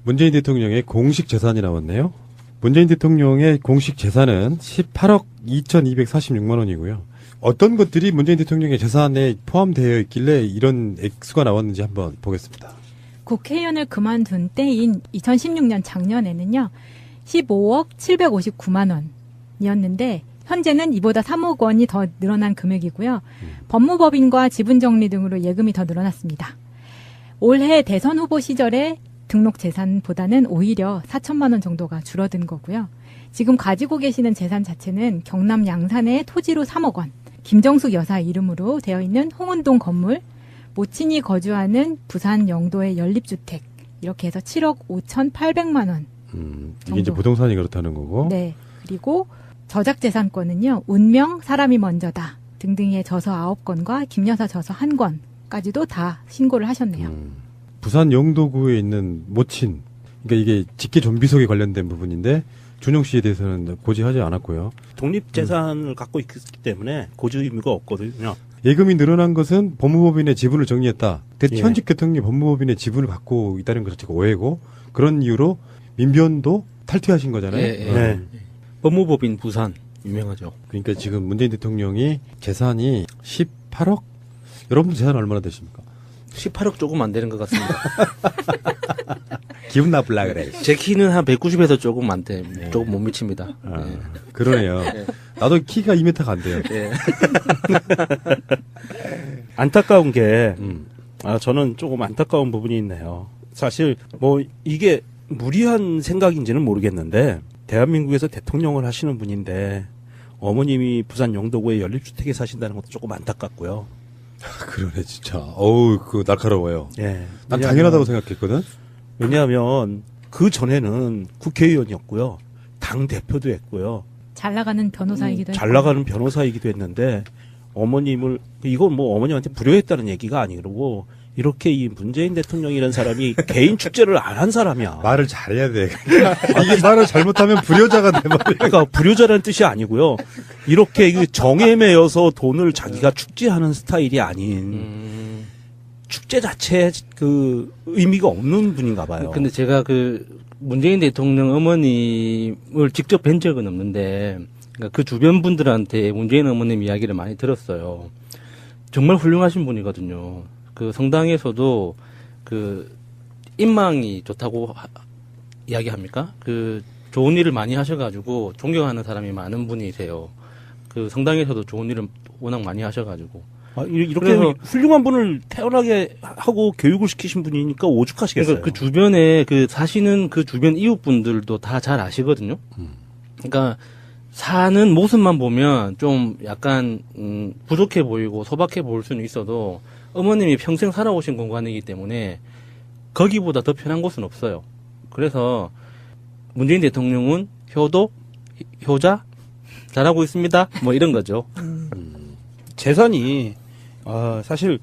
문재인 대통령의 공식 재산이 나왔네요. 문재인 대통령의 공식 재산은 18억 2,246만 원이고요. 어떤 것들이 문재인 대통령의 재산에 포함되어 있길래 이런 액수가 나왔는지 한번 보겠습니다. 국회의원을 그만둔 때인 2016년 작년에는요. 15억 759만 원이었는데 현재는 이보다 3억 원이 더 늘어난 금액이고요. 법무법인과 지분정리 등으로 예금이 더 늘어났습니다. 올해 대선 후보 시절에 등록 재산보다는 오히려 4천만 원 정도가 줄어든 거고요. 지금 가지고 계시는 재산 자체는 경남 양산의 토지로 3억 원, 김정숙 여사 이름으로 되어 있는 홍은동 건물, 모친이 거주하는 부산 영도의 연립주택, 이렇게 해서 7억 5,800만 원. 이게 이제 부동산이 그렇다는 거고. 네. 그리고 저작재산권은요, 운명, 사람이 먼저다 등등의 저서 9건과 김여사 저서 1건까지도 다 신고를 하셨네요. 부산 영도구에 있는 모친, 그러니까 이게 직계 좀비속에 관련된 부분인데 준용 씨에 대해서는 고지하지 않았고요. 독립재산을 갖고 있기 때문에 고지 의무가 없거든요. 예금이 늘어난 것은 법무법인의 지분을 정리했다. 예. 현직 대통령이 법무법인의 지분을 갖고 있다는 것 자체가 오해고, 그런 이유로 민변도 탈퇴하신 거잖아요. 네. 법무법인 부산 유명하죠. 그러니까 지금 문재인 대통령이 재산이 18억? 여러분 재산 얼마나 되십니까? 18억 조금 안 되는 것 같습니다. 기분 나쁠라 그래. 제 키는 한 190에서 조금 안 돼. 조금 못 미칩니다. 네. 그러네요. 나도 키가 2m가 안 돼요. 네. 안타까운 게, 저는 조금 안타까운 부분이 있네요. 사실, 이게 무리한 생각인지는 모르겠는데, 대한민국에서 대통령을 하시는 분인데, 어머님이 부산 영도구의 연립주택에 사신다는 것도 조금 안타깝고요. 그러네, 진짜. 어우, 날카로워요. 예. 난 당연하다고 생각했거든? 왜냐하면, 그 전에는 국회의원이었고요. 당대표도 했고요. 잘 나가는 변호사이기도 잘 나가는 변호사이기도 했는데, 어머님을, 이건 어머님한테 불효했다는 얘기가 아니고, 이렇게 이 문재인 대통령이라는 사람이 개인 축제를 안 한 사람이야. 말을 잘해야 돼. 이게 말을 잘못하면 불효자가 돼버려. 그러니까 불효자라는 뜻이 아니고요. 이렇게 정에 매여서 돈을 자기가 축제하는 스타일이 아닌 축제 자체에 그 의미가 없는 분인가 봐요. 근데 제가 문재인 대통령 어머님을 직접 뵌 적은 없는데, 그러니까 그 주변 분들한테 문재인 어머님 이야기를 많이 들었어요. 정말 훌륭하신 분이거든요. 그 성당에서도 인망이 좋다고 이야기합니까? 좋은 일을 많이 하셔가지고 존경하는 사람이 많은 분이세요. 그 성당에서도 좋은 일을 워낙 많이 하셔가지고. 이렇게 훌륭한 분을 태어나게 하고 교육을 시키신 분이니까 오죽하시겠어요. 그러니까 그 주변에 사시는 그 주변 이웃분들도 다 잘 아시거든요. 그러니까 사는 모습만 보면 좀 약간 부족해 보이고 소박해 보일 수는 있어도 어머님이 평생 살아오신 공간이기 때문에 거기보다 더 편한 곳은 없어요. 그래서 문재인 대통령은 효도, 효자 잘하고 있습니다. 이런 거죠. 재산이 사실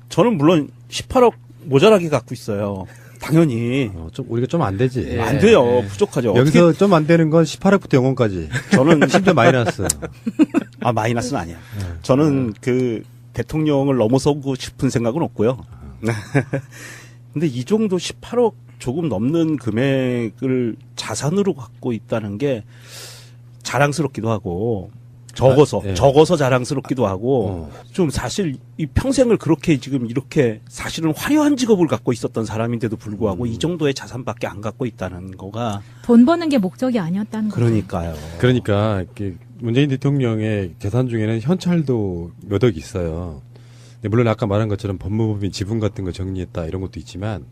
저는 물론 18억 모자라게 갖고 있어요. 당연히 우리가 좀 안 되지. 안 돼요. 부족하죠. 여기서 좀 안 되는 건 18억부터 0원까지. 저는 심지어 마이너스. 마이너스는 아니야. 저는 대통령을 넘어서고 싶은 생각은 없고요. 근데 이 정도 18억 조금 넘는 금액을 자산으로 갖고 있다는 게 자랑스럽기도 하고, 적어서 자랑스럽기도 하고, 좀 사실 이 평생을 그렇게 지금 이렇게 사실은 화려한 직업을 갖고 있었던 사람인데도 불구하고 이 정도의 자산밖에 안 갖고 있다는 거가. 돈 버는 게 목적이 아니었다는 거죠. 그러니까요. 그러니까 문재인 대통령의 재산 중에는 현찰도 몇 억 있어요. 물론 아까 말한 것처럼 법무법인 지분 같은 거 정리했다 이런 것도 있지만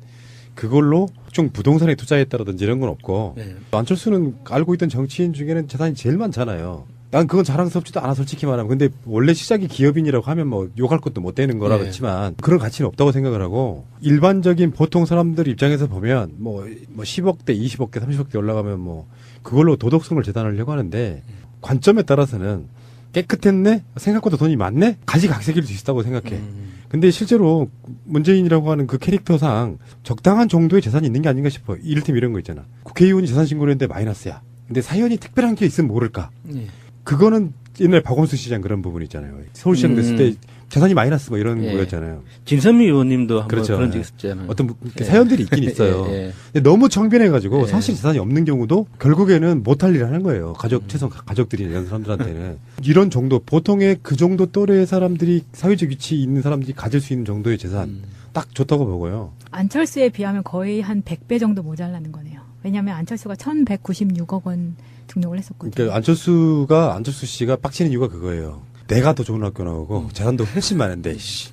그걸로 좀 부동산에 투자했다라든지 이런 건 없고 안철수는 알고 있던 정치인 중에는 재산이 제일 많잖아요. 난 그건 자랑스럽지도 않아 솔직히 말하면. 근데 원래 시작이 기업인이라고 하면 욕할 것도 못 되는 거라 그렇지만 그런 가치는 없다고 생각을 하고, 일반적인 보통 사람들 입장에서 보면 10억대, 20억대, 30억대 올라가면 그걸로 도덕성을 재단하려고 하는데, 관점에 따라서는 깨끗했네? 생각보다 돈이 많네? 가지각색일 수 있다고 생각해. 근데 실제로 문재인이라고 하는 그 캐릭터상 적당한 정도의 재산이 있는 게 아닌가 싶어. 이를테면 이런 거 있잖아. 국회의원이 재산 신고를 했는데 마이너스야. 근데 사연이 특별한 게 있으면 모를까. 그거는 옛날 박원순 시장 그런 부분 있잖아요. 서울시장 됐을 때 재산이 마이너스 뭐 이런 예. 거였잖아요. 진선미 의원님도 한번 그렇죠. 그런 적 예. 있었잖아요. 어떤 예. 사연들이 있긴 있어요. 예, 예. 근데 너무 청변해가지고 예. 사실 재산이 없는 경우도 결국에는 못할 일을 하는 거예요. 최소한 가족들이 이런 사람들한테는. 이런 정도, 보통의 그 정도 또래의 사람들이 사회적 위치에 있는 사람들이 가질 수 있는 정도의 재산 딱 좋다고 보고요. 안철수에 비하면 거의 한 100배 정도 모자라는 거네요. 왜냐하면 안철수가 1,196억 원 등록을 했었거든요. 그러니까 안철수 씨가 빡치는 이유가 그거예요. 내가 더 좋은 학교 나오고 재산도 훨씬 많은데. 씨.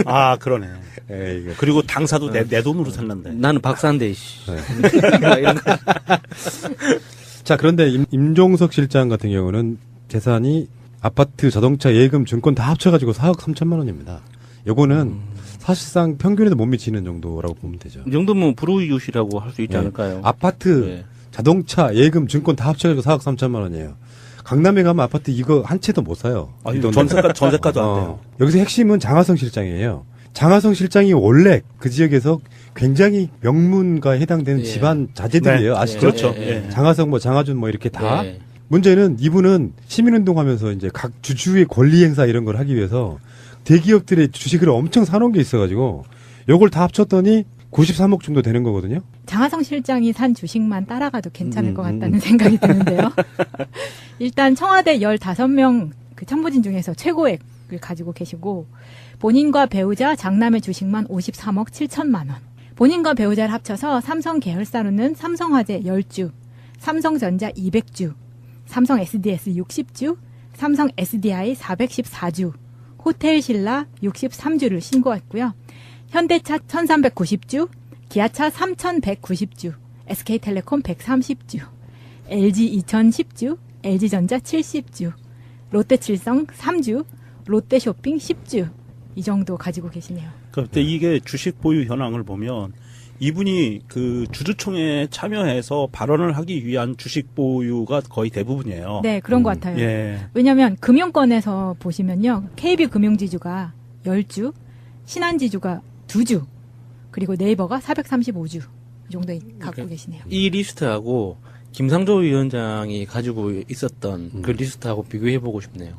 아, 그러네. 에이, 이거. 그리고 당사도 내 돈으로 샀는데. 나는 박사인데, 씨. 네. 이런 거. 자, 그런데 임종석 실장 같은 경우는 재산이 아파트, 자동차, 예금, 증권 다 합쳐가지고 4억 3천만 원입니다. 요거는 사실상 평균에도 못 미치는 정도라고 보면 되죠. 이 정도면 불우이웃이라고 할 수 있지 예. 않을까요? 아파트, 예. 자동차, 예금, 증권 다 합쳐가지고 4억 3천만 원이에요. 강남에 가면 아파트 이거 한 채도 못 사요. 아니, 이 돈으로. 전세가도 안 돼요. 여기서 핵심은 장하성 실장이에요. 장하성 실장이 원래 그 지역에서 굉장히 명문가에 해당되는 예. 집안 자제들이에요. 네. 아시죠? 그렇죠. 예. 예. 장하성, 뭐 장하준 뭐 이렇게 다. 예. 문제는 이분은 시민운동하면서 이제 각 주주의 권리 행사 이런 걸 하기 위해서 대기업들의 주식을 엄청 사놓은 게 있어가지고 요걸 다 합쳤더니 93억 정도 되는 거거든요. 장하성 실장이 산 주식만 따라가도 괜찮을 것 같다는 생각이 드는데요. 일단 청와대 15명 그 참모진 중에서 최고액을 가지고 계시고 본인과 배우자 장남의 주식만 53억 7천만 원. 본인과 배우자를 합쳐서 삼성 계열사로는 삼성화재 10주, 삼성전자 200주, 삼성 SDS 60주, 삼성 SDI 414주, 호텔신라 63주를 신고했고요. 현대차 1390주, 기아차 3190주, SK텔레콤 130주, LG 2010주, LG전자 70주, 롯데칠성 3주, 롯데쇼핑 10주 이 정도 가지고 계시네요. 그때 이게 주식 보유 현황을 보면 이분이 그 주주총회에 참여해서 발언을 하기 위한 주식 보유가 거의 대부분이에요. 네, 그런 것 같아요. 예. 왜냐하면 금융권에서 보시면요. KB금융지주가 10주, 신한지주가 2주, 그리고 네이버가 435주 이 정도 갖고 계시네요. 이 리스트하고 김상조 위원장이 가지고 있었던 그 리스트하고 비교해보고 싶네요.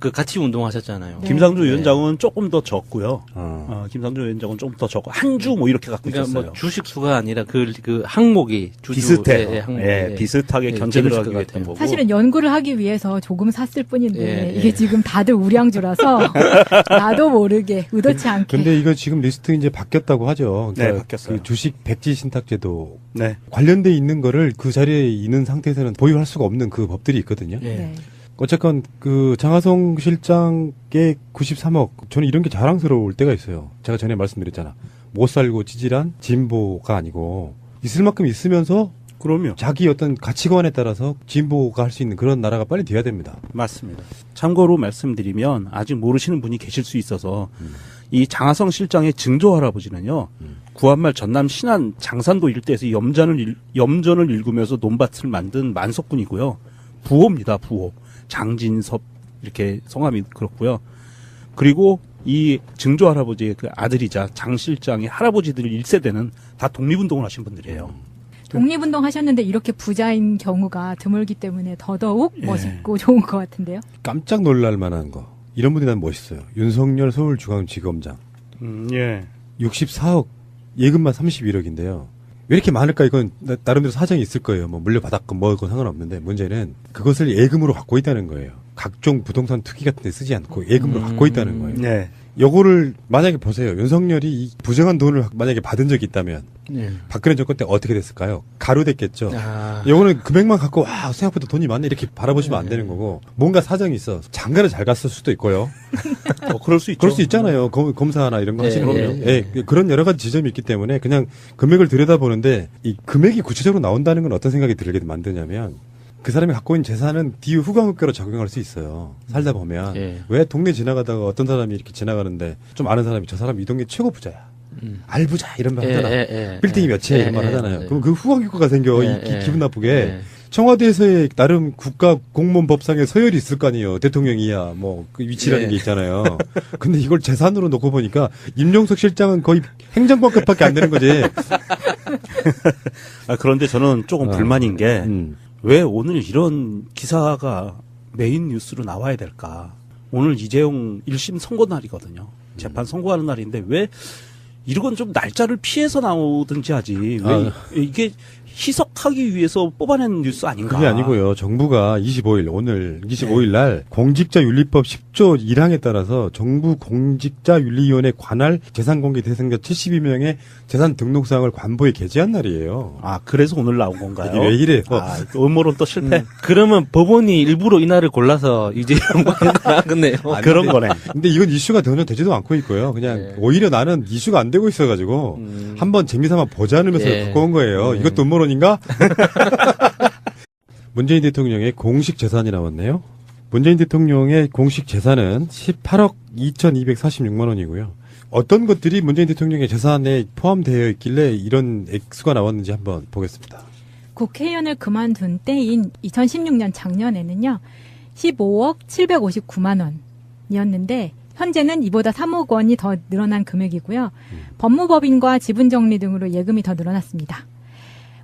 그 같이 운동하셨잖아요. 네. 김상조 위원장은 조금 더 적고요. 어. 김상조 위원장은 조금 더 적고 한 주 뭐 이렇게 갖고 그러니까 있었어요. 뭐 주식 수가 아니라 그 항목이 비슷해요. 항목이 예, 비슷하게 견제를 재밌을 하기 것 위해 같아요. 했던 거고. 사실은 연구를 하기 위해서 조금 샀을 뿐인데 예, 이게 예. 지금 다들 우량주라서 나도 모르게 의도치 않게. 근데 이거 지금 리스트 이제 바뀌었다고 하죠. 네, 바뀌었어요. 그 주식 백지 신탁제도 네. 관련돼 있는 거를 그 자리에 있는 상태에서는 보유할 수가 없는 그 법들이 있거든요. 예. 네. 어쨌건 그 장하성 실장의 93억 저는 이런 게 자랑스러울 때가 있어요. 제가 전에 말씀드렸잖아. 못 살고 찌질한 진보가 아니고 있을 만큼 있으면서 그럼요. 자기 어떤 가치관에 따라서 진보가 할 수 있는 그런 나라가 빨리 돼야 됩니다. 맞습니다. 참고로 말씀드리면 아직 모르시는 분이 계실 수 있어서 이 장하성 실장의 증조 할아버지는요. 구한말 전남 신안 장산도 일대에서 염전을 일구면서 논밭을 만든 만석군이고요. 부호입니다. 부호. 장진섭 이렇게 성함이 그렇고요. 그리고 이 증조 할아버지의 그 아들이자 장 실장의 할아버지들 1세대는 다 독립운동을 하신 분들이에요. 독립운동 하셨는데 이렇게 부자인 경우가 드물기 때문에 더더욱 예. 멋있고 좋은 것 같은데요. 깜짝 놀랄 만한 거. 이런 분이 난 멋있어요. 윤석열 서울중앙지검장. 예. 64억, 예금만 31억인데요. 왜 이렇게 많을까? 이건 나름대로 사정이 있을 거예요. 뭐 물려받았건 뭐건 상관없는데 문제는 그것을 예금으로 갖고 있다는 거예요. 각종 부동산 투기 같은 데 쓰지 않고 예금으로 갖고 있다는 거예요. 네. 요거를 만약에 보세요. 윤석열이 이 부정한 돈을 만약에 받은 적이 있다면 예. 박근혜 정권 때 어떻게 됐을까요? 가루됐겠죠. 아, 요거는 금액만 갖고 와 생각보다 돈이 많네 이렇게 바라보시면 안 되는 거고 뭔가 사정이 있어. 장가를 잘 갔을 수도 있고요. 그럴 수 있죠. 그럴 수 있잖아요. 검사나 이런 거 예, 하시는 분들. 예, 예, 그런 여러 가지 지점이 있기 때문에 그냥 금액을 들여다보는데 이 금액이 구체적으로 나온다는 건 어떤 생각이 들게 만드냐면 그 사람이 갖고 있는 재산은 뒤에 후광흑교로 적용할 수 있어요. 살다 보면. 예. 왜 동네 지나가다가 어떤 사람이 이렇게 지나가는데 좀 아는 사람이 저 사람 이 동네 최고 부자야. 알부자 이런 말 하잖아. 빌딩이 몇이야 이런 말 하잖아요. 그럼 그 후광효과가 생겨. 기분 나쁘게. 청와대에서의 나름 국가 공무원 법상에 서열이 있을 거 아니에요. 대통령이야 뭐 그 위치라는 게 있잖아요. 근데 이걸 재산으로 놓고 보니까 임종석 실장은 거의 행정관급밖에 안 되는 거지. 그런데 저는 조금 불만인 게 왜 오늘 이런 기사가 메인 뉴스로 나와야 될까? 오늘 이재용 1심 선고 날이거든요. 재판 선고하는 날인데 왜 이건 좀 날짜를 피해서 나오든지 하지. 왜 이게 희석하기 위해서 뽑아낸 뉴스 아닌가? 그게 아니고요. 정부가 25일 오늘 25일 날 공직자윤리법 10조 1항에 따라서 정부 공직자윤리위원회 관할 재산공개 대상자 72명의 재산 등록사항을 관보에 게재한 날이에요. 아, 그래서 오늘 나온 건가요? 왜 이래요? 아, 음모론 또 실패. 그러면 법원이 일부러 이 날을 골라서 이제 나갔네요. 그런 거네. 근데 이건 이슈가 전혀 되지도 않고 있고요. 그냥 네. 오히려 나는 이슈가 안 되고 있어가지고 한번 재미삼아 보자면서 예. 갖고 온 거예요. 이것도 음모론인가? 문재인 대통령의 공식 재산이 나왔네요. 문재인 대통령의 공식 재산은 18억 2,246만 원이고요. 어떤 것들이 문재인 대통령의 재산에 포함되어 있길래 이런 액수가 나왔는지 한번 보겠습니다. 국회의원을 그만둔 때인 2016년 작년에는요. 15억 759만 원이었는데 현재는 이보다 3억 원이 더 늘어난 금액이고요. 법무법인과 지분정리 등으로 예금이 더 늘어났습니다.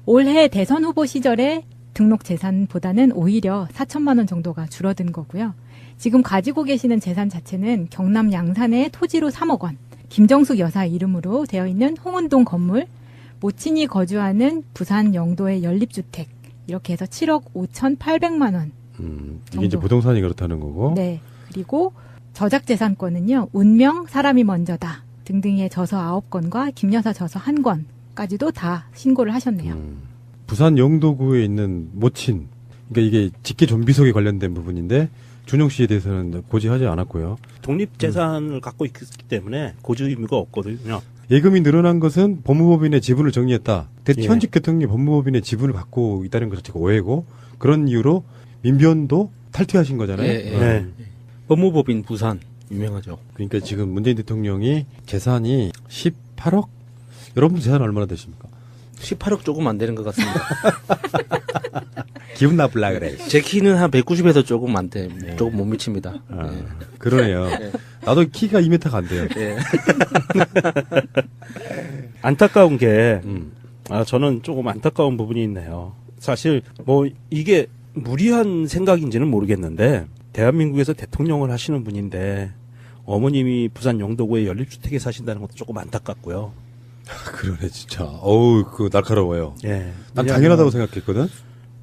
올해 대선 후보 시절에 등록 재산보다는 오히려 4천만 원 정도가 줄어든 거고요. 지금 가지고 계시는 재산 자체는 경남 양산의 토지로 3억 원, 김정숙 여사 이름으로 되어 있는 홍은동 건물, 모친이 거주하는 부산 영도의 연립주택, 이렇게 해서 7억 5,800만 원. 이게 이제 부동산이 그렇다는 거고. 네. 그리고 저작재산권은요, 운명, 사람이 먼저다 등등의 저서 9건과 김여사 저서 1건까지도 다 신고를 하셨네요. 부산 영도구에 있는 모친, 그러니까 이게 직계 좀비속에 관련된 부분인데 준용 씨에 대해서는 고지하지 않았고요. 독립재산을 갖고 있기 때문에 고지 의무가 없거든요. 예금이 늘어난 것은 법무법인의 지분을 정리했다. 예. 현직 대통령이 법무법인의 지분을 갖고 있다는 것 자체가 오해고 그런 이유로 민변도 탈퇴하신 거잖아요. 예, 예. 네. 법무법인 부산 유명하죠. 그러니까 지금 문재인 대통령이 재산이 18억? 여러분 재산 얼마나 되십니까? 18억 조금 안 되는 것 같습니다. 기분 나쁠라 그래. 제 키는 한 190에서 조금 안 돼. 조금 못 미칩니다. 아, 예. 그러네요. 나도 키가 2m가 안 돼요. 예. 안타까운 게, 음. 저는 조금 안타까운 부분이 있네요. 사실, 이게 무리한 생각인지는 모르겠는데, 대한민국에서 대통령을 하시는 분인데, 어머님이 부산 영도구의 연립주택에 사신다는 것도 조금 안타깝고요. 그러네 진짜. 어우 그거 날카로워요. 예. 난 당연하다고 생각했거든.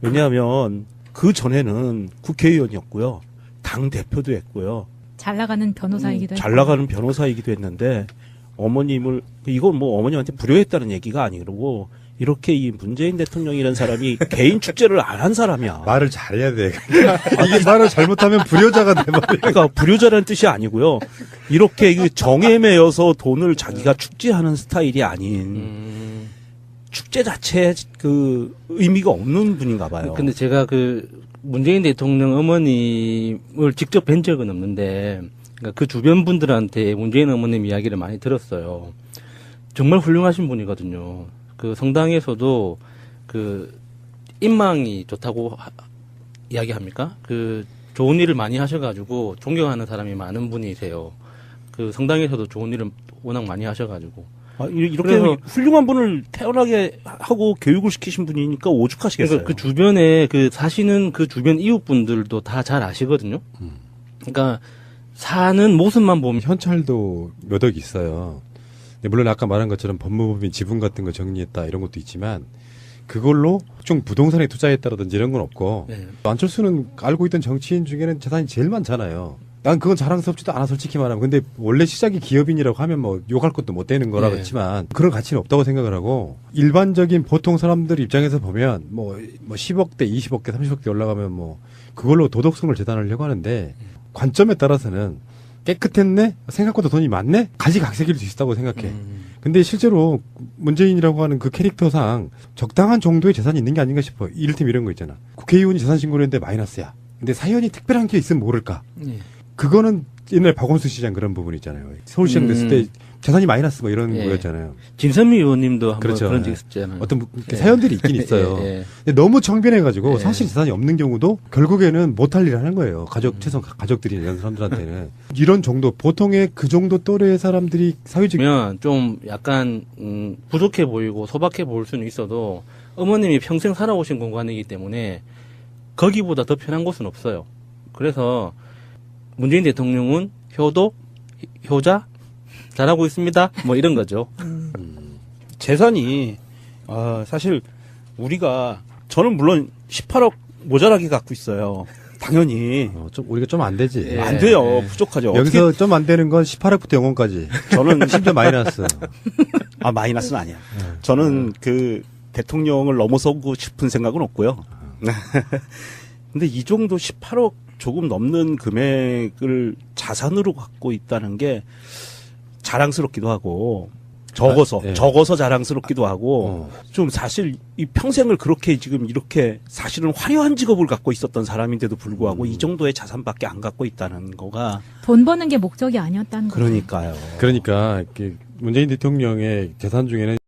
왜냐하면, 그 전에는 국회의원이었고요. 당대표도 했고요. 잘 나가는 변호사이기도 했고. 잘 나가는 변호사이기도 했는데 어머님을 이건 뭐 어머님한테 불효했다는 얘기가 아니고 이렇게 이 문재인 대통령이라는 사람이 개인 축제를 안 한 사람이야. 말을 잘해야 돼. 이게 말을 잘못하면 불효자가 돼버려. 그러니까 불효자라는 뜻이 아니고요. 이렇게 그 정에 매여서 돈을 자기가 축제하는 스타일이 아닌 축제 자체에 그 의미가 없는 분인가 봐요. 근데 제가 그 문재인 대통령 어머님을 직접 뵌 적은 없는데, 그러니까 그 주변 분들한테 문재인 어머님 이야기를 많이 들었어요. 정말 훌륭하신 분이거든요. 그 성당에서도 그 인망이 좋다고 이야기합니까? 그 좋은 일을 많이 하셔가지고 존경하는 사람이 많은 분이세요. 그 성당에서도 좋은 일을 워낙 많이 하셔가지고. 이렇게 그래서- 훌륭한 분을 태어나게 하고 교육을 시키신 분이니까 오죽하시겠어요. 그러니까 그 주변에 그 사시는 그 주변 이웃분들도 다 잘 아시거든요. 그러니까 사는 모습만 보면 현찰도 몇 억 있어요. 근데 물론 아까 말한 것처럼 법무법인 지분 같은 거 정리했다 이런 것도 있지만 그걸로 좀 부동산에 투자했다라든지 이런 건 없고 네. 안철수는 알고 있던 정치인 중에는 재산이 제일 많잖아요. 난 그건 자랑스럽지도 않아 솔직히 말하면. 근데 원래 시작이 기업인이라고 하면 뭐 욕할 것도 못 되는 거라 네. 그렇지만 그런 가치는 없다고 생각을 하고 일반적인 보통 사람들 입장에서 보면 뭐 10억대, 20억대, 30억대 올라가면 뭐 그걸로 도덕성을 재단하려고 하는데 관점에 따라서는 깨끗했네? 생각보다 돈이 많네? 가지각색일 수 있다고 생각해. 근데 실제로 문재인이라고 하는 그 캐릭터상 적당한 정도의 재산이 있는 게 아닌가 싶어요. 이를테면 이런 거 있잖아. 국회의원이 재산 신고를 했는데 마이너스야. 근데 사연이 특별한 게 있으면 모를까. 예. 그거는 옛날 박원순 시장 그런 부분 있잖아요. 서울시장 됐을 때 재산이 마이너스 뭐 이런 예. 거였잖아요. 진선미 의원님도 한번 그렇죠. 그런 적 예. 있었잖아요. 어떤 예. 사연들이 있긴 있어요. 예, 예. 근데 너무 청변해가지고 예. 사실 재산이 없는 경우도 결국에는 못할 일을 하는 거예요. 최소한 가족들이 이런 사람들한테는. 이런 정도, 보통의 그 정도 또래의 사람들이 사회적 그러면 좀 약간 부족해 보이고 소박해 보일 수는 있어도 어머님이 평생 살아오신 공간이기 때문에 거기보다 더 편한 곳은 없어요. 그래서 문재인 대통령은 효도, 효자 잘하고 있습니다. 뭐 이런 거죠. 재산이 사실 저는 물론 18억 모자라게 갖고 있어요. 당연히 우리가 좀 안 되지. 예. 안 돼요. 부족하죠. 여기서 좀 안 되는 건 18억부터 영원까지. 저는 심지어 마이너스. 마이너스는 아니야. 저는 그 대통령을 넘어서고 싶은 생각은 없고요. 근데 이 정도 18억 조금 넘는 금액을 자산으로 갖고 있다는 게 자랑스럽기도 하고 적어서 자랑스럽기도 하고 좀 사실 이 평생을 그렇게 지금 이렇게 사실은 화려한 직업을 갖고 있었던 사람인데도 불구하고 이 정도의 자산밖에 안 갖고 있다는 거가 돈 버는 게 목적이 아니었다는 거죠. 그러니까요. 그러니까 문재인 대통령의 재산 중에는